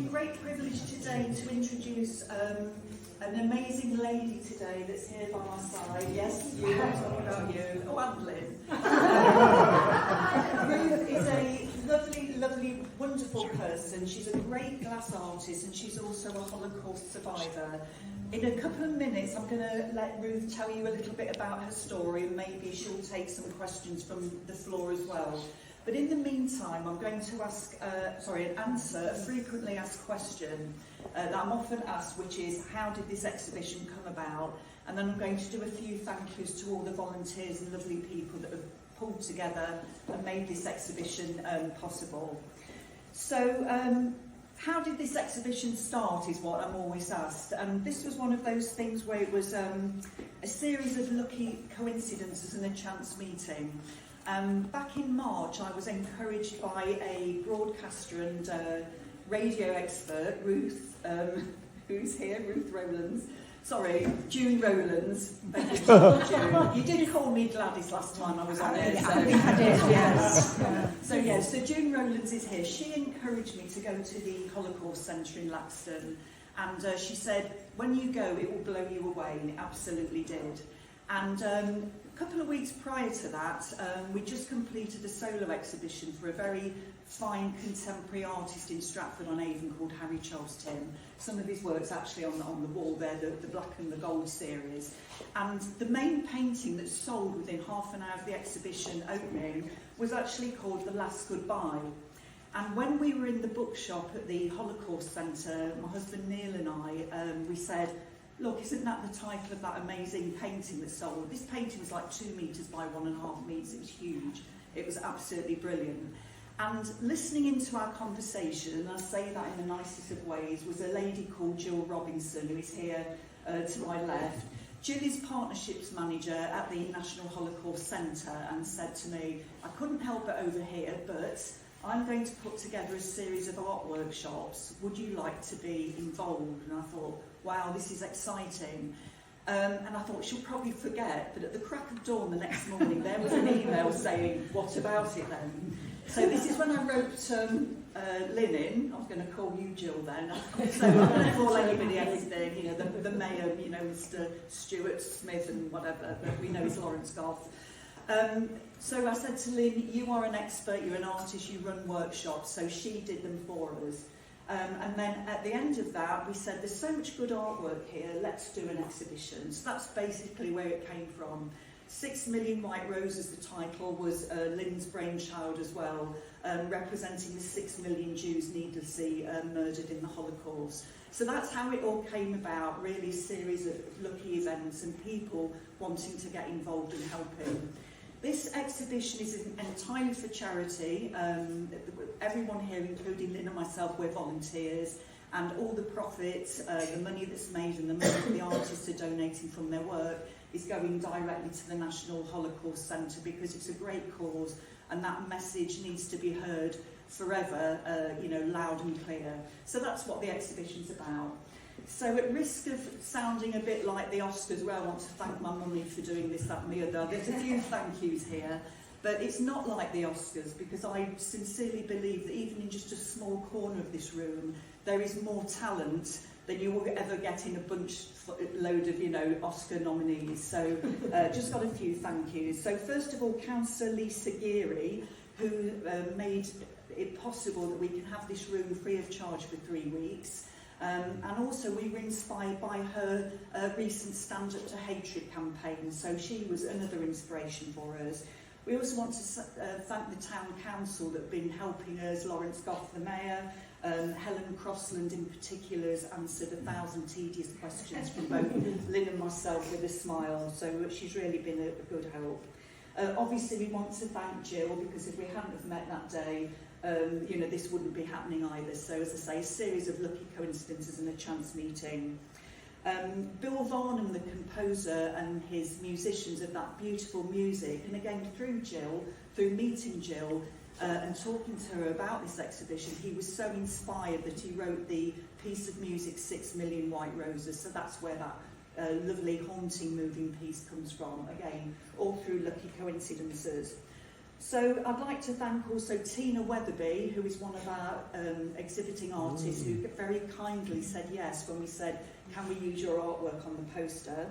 great privilege today to introduce an amazing lady today that's here by my side. Yes, you, I'm talking about you. Oh, and Lynn. Ruth is a lovely, lovely, wonderful person. She's a great glass artist and she's also a Holocaust survivor. In a couple of minutes, I'm going to let Ruth tell you a little bit about her story and maybe she'll take some questions from the floor as well. But in the meantime, I'm going to answer a frequently asked question that I'm often asked, which is, how did this exhibition come about? And then I'm going to do a few thank yous to all the volunteers and lovely people that have pulled together and made this exhibition possible. So, how did this exhibition start is what I'm always asked. And this was one of those things where it was a series of lucky coincidences and a chance meeting. Back in March, I was encouraged by a broadcaster and radio expert, Ruth, who's here, June Rowlands. June. You did call me Gladys last time I was on it. So. I think I did, yes. So June Rowlands is here. She encouraged me to go to the Holocaust Centre in Laxton, and she said, when you go, it will blow you away, and it absolutely did. And a couple of weeks prior to that, we just completed a solo exhibition for a very fine contemporary artist in Stratford-on-Avon called Harry Charles Tim. Some of his work's actually on the wall there, the Black and the Gold series. And the main painting that sold within half an hour of the exhibition opening was actually called The Last Goodbye. And when we were in the bookshop at the Holocaust Centre, my husband Neil and I, we said, look, isn't that the title of that amazing painting that sold? This painting was like 2 metres by 1.5 metres. It was huge. It was absolutely brilliant. And listening into our conversation, and I say that in the nicest of ways, was a lady called Jill Robinson, who is here to my left. Jill is partnerships manager at the National Holocaust Centre and said to me, I couldn't help it over here, but I'm going to put together a series of art workshops. Would you like to be involved? And I thought, wow, this is exciting. And I thought, she'll probably forget, but at the crack of dawn the next morning, there was an email saying, what about it then? So this is when I wrote Lynn in. I was going to call you Jill then. So I'm going to call anybody everything, you know, the mayor, you know, Mr. Stuart Smith and whatever, but we know he's Lawrence Goff. So I said to Lynn, you are an expert, you're an artist, you run workshops, so she did them for us. And then at the end of that, we said, there's so much good artwork here, let's do an exhibition. So that's basically where it came from. 6 Million White Roses, the title, was Lynn's brainchild as well, representing the 6 million Jews needlessly murdered in the Holocaust. So that's how it all came about, really a series of lucky events and people wanting to get involved and helping. This exhibition is entirely for charity. Everyone here, including Lynn and myself, we're volunteers, and all the profits, the money that's made and the money that the artists are donating from their work is going directly to the National Holocaust Centre, because it's a great cause and that message needs to be heard forever, you know, loud and clear. So that's what the exhibition's about. So at risk of sounding a bit like the Oscars, where I want to thank my mummy for doing this, that and the other, there's a few thank yous here, but it's not like the Oscars, because I sincerely believe that even in just a small corner of this room, there is more talent than you will ever get in a load of, you know, Oscar nominees. So just got a few thank yous. So first of all, Councillor Lisa Geary, who made it possible that we can have this room free of charge for 3 weeks. And also we were inspired by her recent Stand Up to Hatred campaign, so she was another inspiration for us. We also want to thank the Town Council that have been helping us, Lawrence Goff, the Mayor, Helen Crossland in particular has answered 1,000 tedious questions from both Lynn and myself with a smile, so she's really been a good help. Obviously we want to thank Jill, because if we hadn't have met that day, you know, this wouldn't be happening either. So as I say, a series of lucky coincidences and a chance meeting. Bill Varnam, the composer, and his musicians of that beautiful music, and again through Jill, through meeting Jill and talking to her about this exhibition, he was so inspired that he wrote the piece of music 6 Million White Roses. So that's where that lovely haunting moving piece comes from, again all through lucky coincidences. So I'd like to thank also Tina Weatherby, who is one of our exhibiting artists, who very kindly said yes when we said, can we use your artwork on the poster?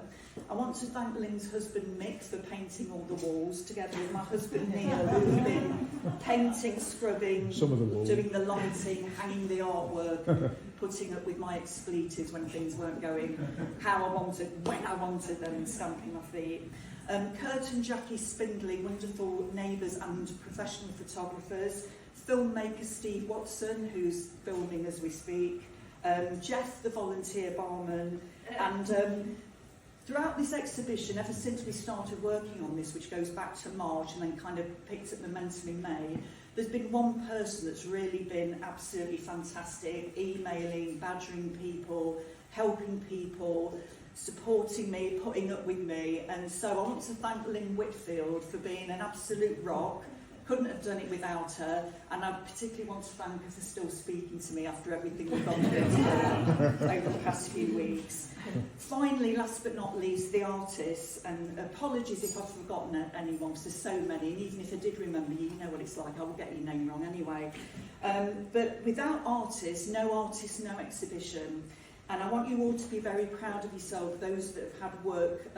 I want to thank Lynn's husband Mick for painting all the walls, together with my husband Neil, who's been painting, scrubbing, doing the lighting, hanging the artwork, putting up with my expletives when things weren't going how I wanted, when I wanted them, and stamping my feet. Kurt and Jackie Spindley, wonderful neighbours and professional photographers. Filmmaker Steve Watson, who's filming as we speak. Jeff, the volunteer barman. And throughout this exhibition, ever since we started working on this, which goes back to March and then kind of picked up momentum in May, there's been one person that's really been absolutely fantastic, emailing, badgering people, helping people, supporting me, putting up with me. And so I want to thank Lynn Whitfield for being an absolute rock. Couldn't have done it without her, and I particularly want to thank her for still speaking to me after everything we've gone through together over the past few weeks. Finally, last but not least, the artists, and apologies if I've forgotten anyone, because there's so many, and even if I did remember you, you know what it's like, I will get your name wrong anyway. But without artists, no exhibition. And I want you all to be very proud of yourself, those that have had work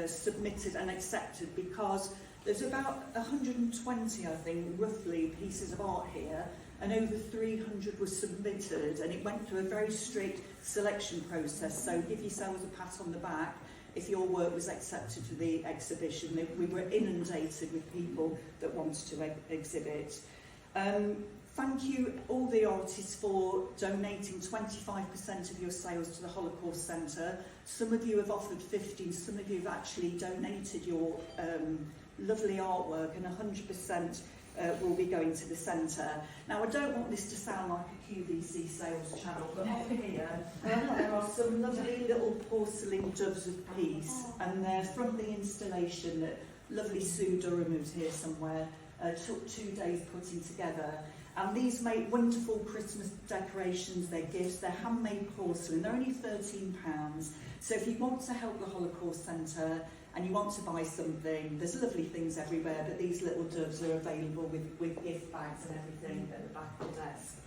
submitted and accepted, because there's about 120, I think, roughly, pieces of art here, and over 300 were submitted, and it went through a very strict selection process, so give yourselves a pat on the back if your work was accepted to the exhibition. We were inundated with people that wanted to exhibit. Thank you, all the artists, for donating 25% of your sales to the Holocaust Centre. Some of you have offered 50, some of you have actually donated your lovely artwork, and 100% will be going to the centre. Now, I don't want this to sound like a QVC sales channel, but up here there are some lovely little porcelain doves of peace, and they're from the installation that lovely Sue Durham, who's here somewhere, took 2 days putting together. And these make wonderful Christmas decorations, they're gifts, they're handmade porcelain, they're only £13. So if you want to help the Holocaust Centre and you want to buy something, there's lovely things everywhere, but these little doves are available with gift bags and everything at the back of the desk.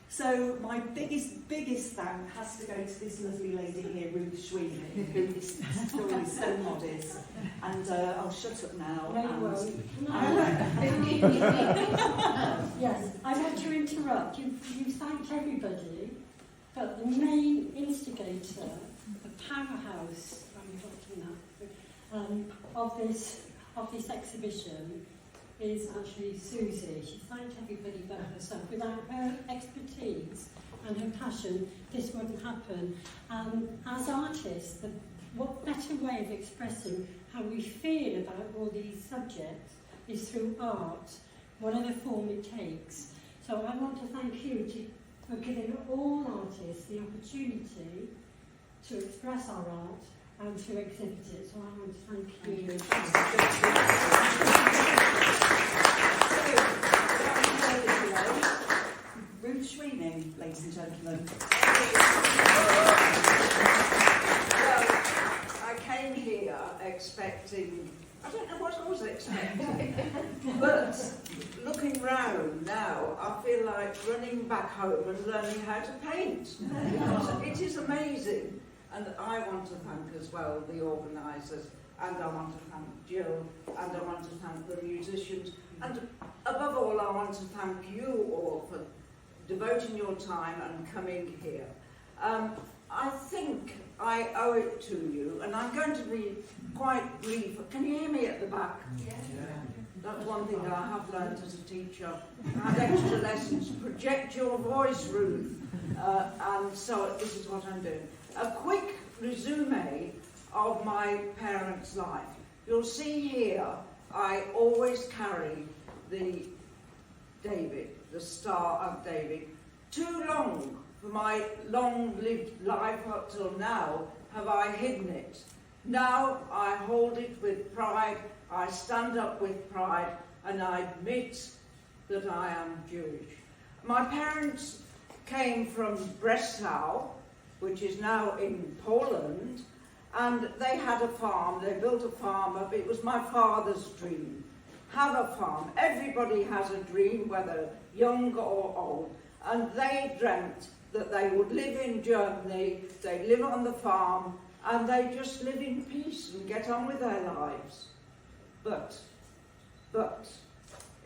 So my biggest thank has to go to this lovely lady here, Ruth Schwiening, who is always so modest. And I'll shut up now. Yes, I want to interrupt. You thanked everybody, but the main instigator, the powerhouse, of this exhibition is actually Susie. She thanked everybody but herself. Without her expertise and her passion, this wouldn't happen. As artists, what better way of expressing how we feel about all these subjects is through art, whatever form it takes. So I want to thank you for giving all artists the opportunity to express our art and to exhibit it. So I want to thank you. Ruth Schwiening, ladies and gentlemen. I came here expecting, I don't know what I was expecting, but looking round now, I feel like running back home and learning how to paint. It is amazing. And I want to thank as well the organisers, and I want to thank Jill, and I want to thank the musicians, and above all I want to thank you all for devoting your time and coming here. I think I owe it to you, and I'm going to be quite brief. Can you hear me at the back? Yeah. That's one thing that I have learned as a teacher. I had extra lessons. Project your voice, Ruth. And so this is what I'm doing. A quick resume of my parents' life. You'll see here, I always carry the David, the Star of David. Too long for my long-lived life up till now have I hidden it. Now I hold it with pride, I stand up with pride, and I admit that I am Jewish. My parents came from Breslau, which is now in Poland, and they had a farm. They built a farm up. It was my father's dream. have a farm. Everybody has a dream, whether young or old, and they dreamt that they would live in Germany, they live on the farm, and they just live in peace and get on with their lives. But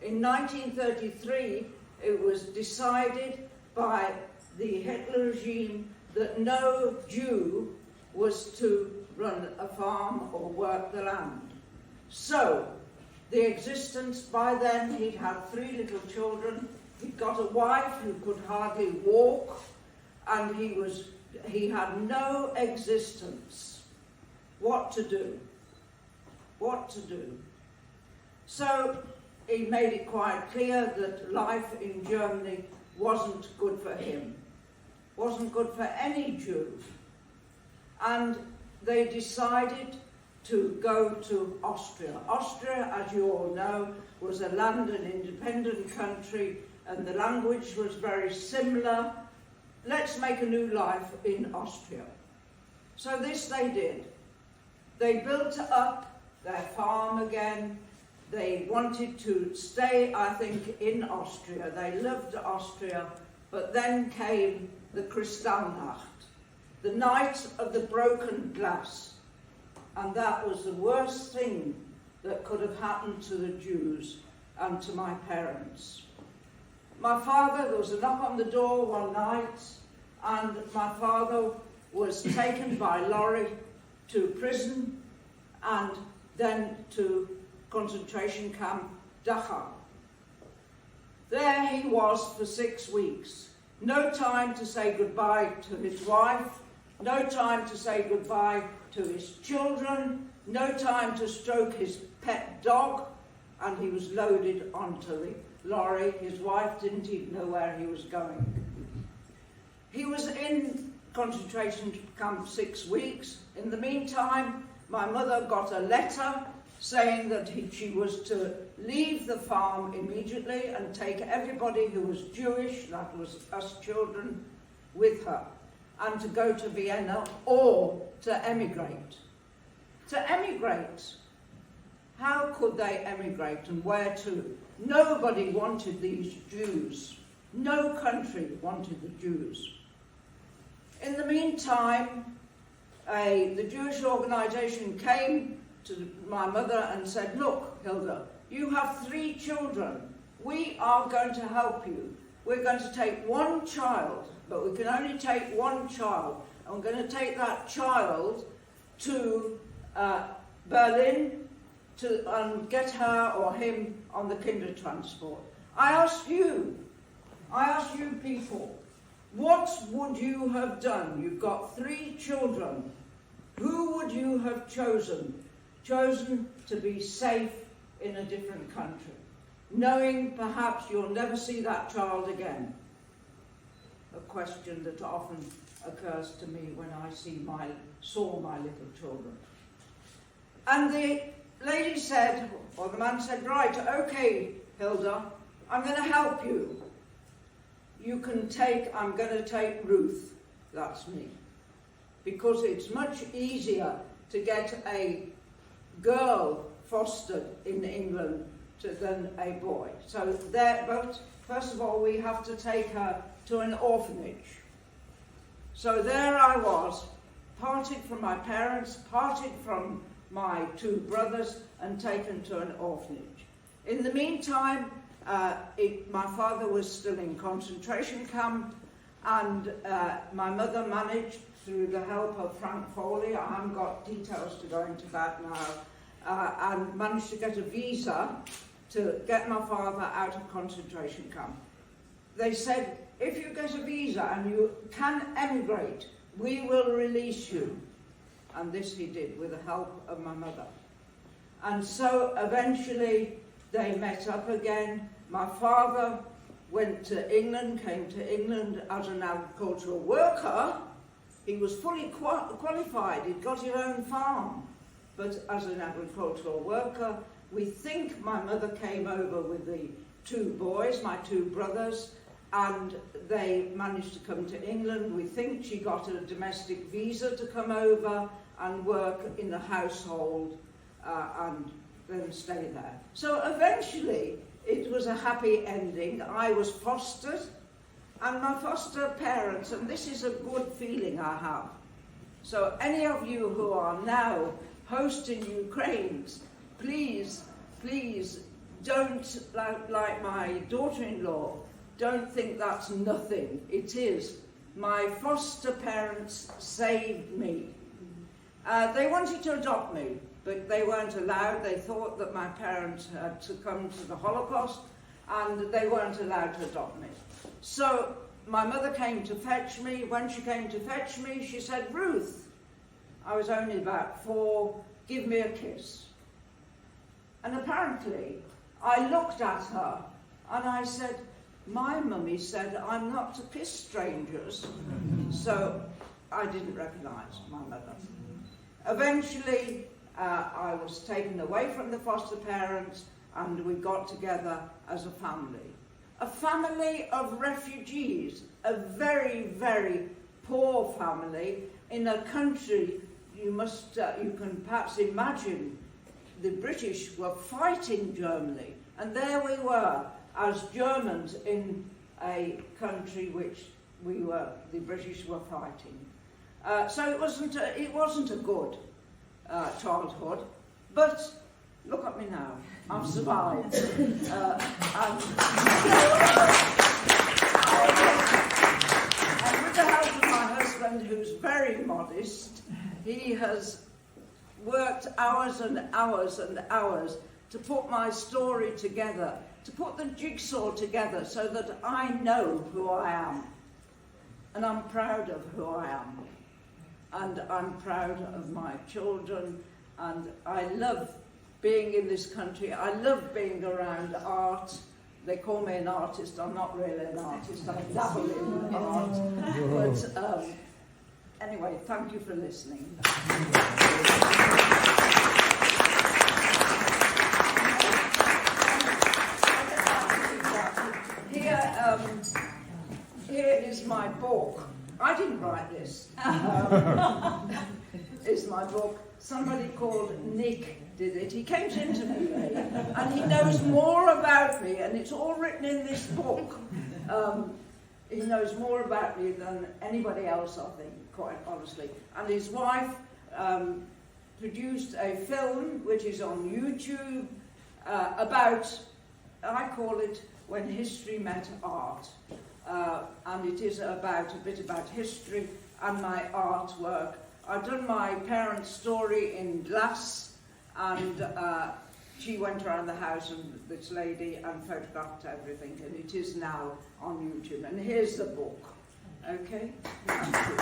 in 1933, it was decided by the Hitler regime that no Jew was to run a farm or work the land. So, the existence, by then he'd had 3 little children, he'd got a wife who could hardly walk, and he had no existence. What to do? What to do? So, he made it quite clear that life in Germany wasn't good for him, wasn't good for any Jew. And they decided to go to Austria. Austria, as you all know, was a land and independent country, and the language was very similar. Let's make a new life in Austria. So this they did. They built up their farm again. They wanted to stay, I think, in Austria. They loved Austria, but then came the Kristallnacht, the night of the broken glass. And that was the worst thing that could have happened to the Jews and to my parents. My father, there was a knock on the door one night, and my father was taken by lorry to prison and then to concentration camp Dachau. There he was for 6 weeks. No time to say goodbye to his wife, no time to say goodbye to his children, no time to stroke his pet dog, and he was loaded onto the lorry. His wife didn't even know where he was going. He was in concentration camp 6 weeks. In the meantime, my mother got a letter saying that she was to leave the farm immediately and take everybody who was Jewish, that was us children, with her, and to go to Vienna or to emigrate. To emigrate. How could they emigrate and where to? Nobody wanted these Jews. No country wanted the Jews. In the meantime, the Jewish organization came to my mother and said, look, Hilda, you have 3 children. We are going to help you. We're going to take 1 child, but we can only take 1 child. And we're going to take that child to Berlin and get her or him on the Kindertransport. I ask you people, what would you have done? You've got 3 children. Who would you have chosen? Chosen to be safe in a different country, knowing perhaps you'll never see that child again? A question that often occurs to me when I saw my little children. And the lady said, or the man said, right, okay, Hilda, I'm going to help you. I'm going to take Ruth, that's me, because it's much easier to get a girl fostered in England than a boy. So first of all, we have to take her to an orphanage. So there I was, parted from my parents, parted from my 2 brothers, and taken to an orphanage. In the meantime, my father was still in concentration camp, and my mother managed, through the help of Frank Foley, I haven't got details to go into that now, and managed to get a visa to get my father out of concentration camp. They said, if you get a visa and you can emigrate, we will release you. And this he did with the help of my mother. And so eventually they met up again. My father went to England, came to England as an agricultural worker. He was fully qualified, he'd got his own farm. But as an agricultural worker, we think my mother came over with the 2 boys, my 2 brothers, and they managed to come to England. We think she got a domestic visa to come over and work in the household, and then stay there. So eventually it was a happy ending. I was fostered, and my foster parents, and this is a good feeling I have. So any of you who are now hosting Ukrainians, please don't, like my daughter-in-law, don't think that's nothing. It is. My foster parents saved me. They wanted to adopt me, but they weren't allowed. They thought that my parents had succumbed to the Holocaust, and they weren't allowed to adopt me. So my mother came to fetch me. When she came to fetch me, she said, "Ruth," I was only about 4, "give me a kiss." And apparently, I looked at her and I said, "My mummy said I'm not to kiss strangers." So I didn't recognise my mother. Eventually, I was taken away from the foster parents, and we got together as a family. A family of refugees, a very, very poor family in a country you can perhaps imagine the British were fighting Germany, and there we were as Germans in a country which the British were fighting. So it wasn't a good childhood, but look at me now, I've survived. And with the help of my husband, who's very modest, he has worked hours and hours and hours to put my story together, to put the jigsaw together so that I know who I am. And I'm proud of who I am. And I'm proud of my children, and I love being in this country. I love being around art. They call me an artist. I'm not really an artist. I dabble in art. But anyway, thank you for listening. Here is my book. I didn't write this. It's my book. Somebody called Nick did it. He came to interview me, and he knows more about me, and it's all written in this book. He knows more about me than anybody else, I think, quite honestly. And his wife produced a film, which is on YouTube, about, I call it, When History Met Art. And it is a bit about history and my artwork. I've done my parents' story in glass, and she went around the house, and this lady, and photographed everything, and it is now on YouTube. And here's the book. Okay? Thank you.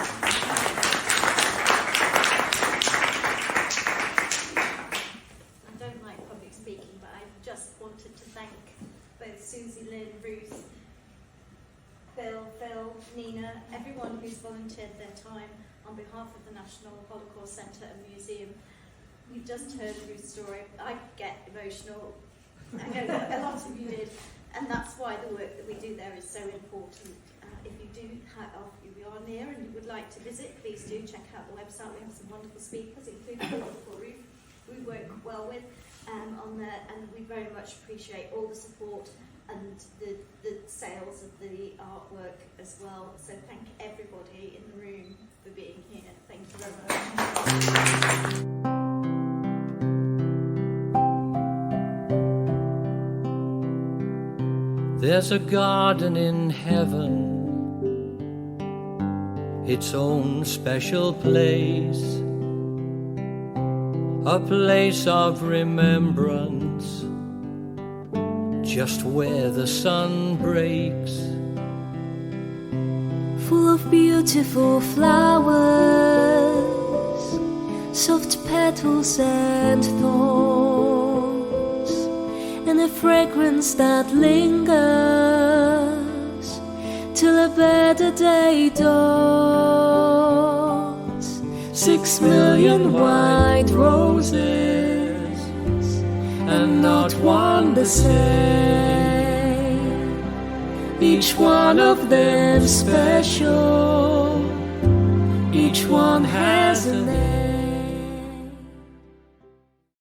I don't like public speaking, but I just wanted to thank both Susie, Lynn, Ruth, Phil, Nina, everyone who's volunteered their time on behalf of the National Holocaust Centre and Museum. You've just heard Ruth's story. I get emotional. I know that a lot of you did, and that's why the work that we do there is so important. If you are near and you would like to visit, please do check out the website. We have some wonderful speakers, including the wonderful Ruth, we work well with on there, and we very much appreciate all the support and the sales of the artwork as well. So thank everybody in the room for being here. Thank you very much. There's a garden in heaven, its own special place, a place of remembrance, just where the sun breaks, full of beautiful flowers, soft petals and thorns, and a fragrance that lingers till a better day dawns. 6 million white roses, and not one the same, each one of them special, each one has a name.